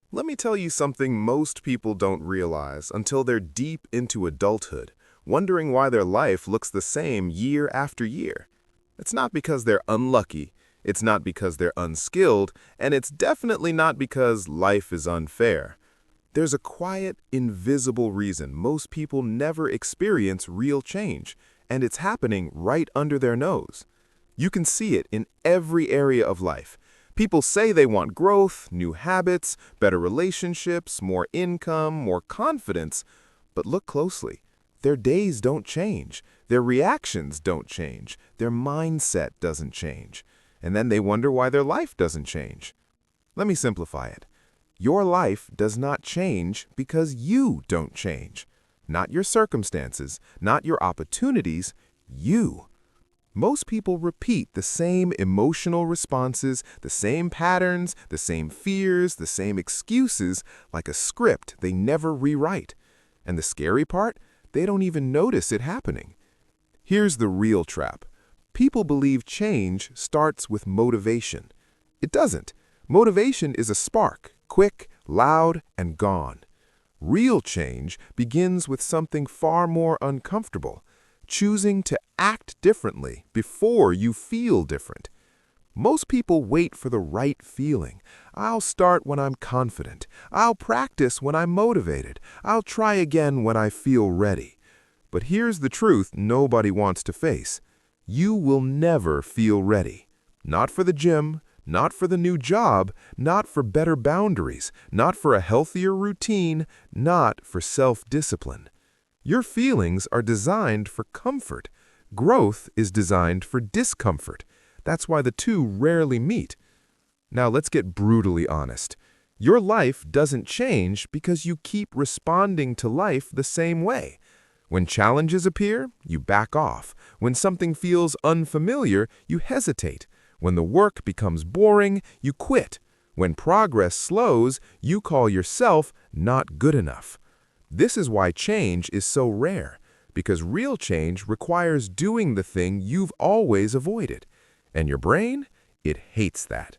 Let me tell you something most people don't realize until they're deep into adulthood, wondering why their life looks the same year after year. It's not because they're unlucky, it's not because they're unskilled, and it's definitely not because life is unfair. There's a quiet, invisible reason most people never experience real change, and it's happening right under their nose. You can see it in every area of life. People say they want growth, new habits, better relationships, more income, more confidence, but look closely. Their days don't change, their reactions don't change, their mindset doesn't change, and then they wonder why their life doesn't change. Let me simplify it. Your life does not change because you don't change. Not your circumstances, not your opportunities, you. Most people repeat the same emotional responses, the same patterns, the same fears, the same excuses, like a script they never rewrite. And the scary part? They don't even notice it happening. Here's the real trap. People believe change starts with motivation. It doesn't. Motivation is a spark, quick, loud, and gone. Real change begins with something far more uncomfortable. Choosing to act differently before you feel different. Most people wait for the right feeling. I'll start when I'm confident. I'll practice when I'm motivated. I'll try again when I feel ready. But here's the truth nobody wants to face. You will never feel ready. Not for the gym, not for the new job, not for better boundaries, not for a healthier routine, not for self-discipline. Your feelings are designed for comfort. Growth is designed for discomfort. That's why the two rarely meet. Now let's get brutally honest. Your life doesn't change because you keep responding to life the same way. When challenges appear, you back off. When something feels unfamiliar, you hesitate. When the work becomes boring, you quit. When progress slows, you call yourself not good enough. This is why change is so rare, because real change requires doing the thing you've always avoided. And your brain, it hates that.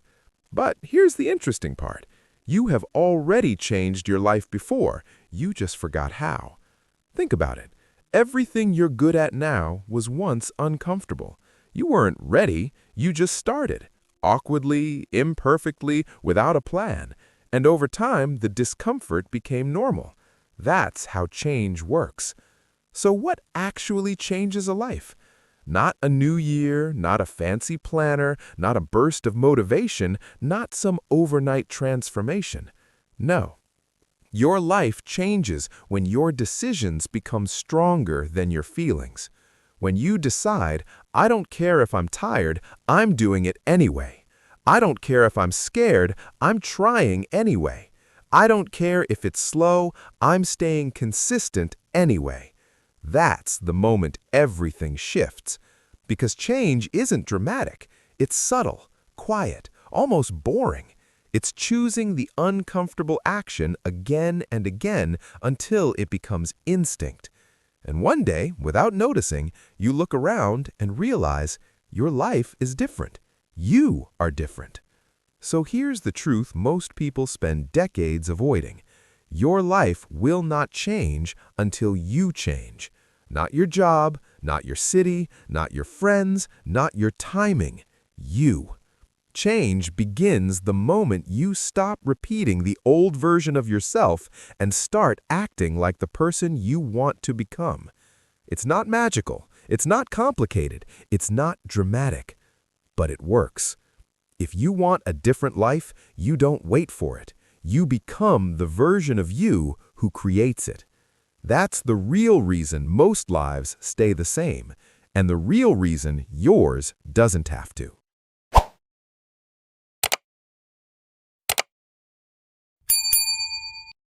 But here's the interesting part. You have already changed your life before, you just forgot how. Think about it. Everything you're good at now was once uncomfortable. You weren't ready, you just started. Awkwardly, imperfectly, without a plan. And over time, the discomfort became normal. That's how change works. So what actually changes a life? Not a new year, not a fancy planner, not a burst of motivation, not some overnight transformation. No. Your life changes when your decisions become stronger than your feelings. When you decide, I don't care if I'm tired, I'm doing it anyway. I don't care if I'm scared, I'm trying anyway. I don't care if it's slow, I'm staying consistent anyway. That's the moment everything shifts. Because change isn't dramatic. It's subtle, quiet, almost boring. It's choosing the uncomfortable action again and again until it becomes instinct. And one day, without noticing, you look around and realize your life is different. You are different. So here's the truth most people spend decades avoiding. Your life will not change until you change. Not your job, not your city, not your friends, not your timing. You. Change begins the moment you stop repeating the old version of yourself and start acting like the person you want to become. It's not magical. It's not complicated. It's not dramatic. But it works. If you want a different life, you don't wait for it. You become the version of you who creates it. That's the real reason most lives stay the same, and the real reason yours doesn't have to.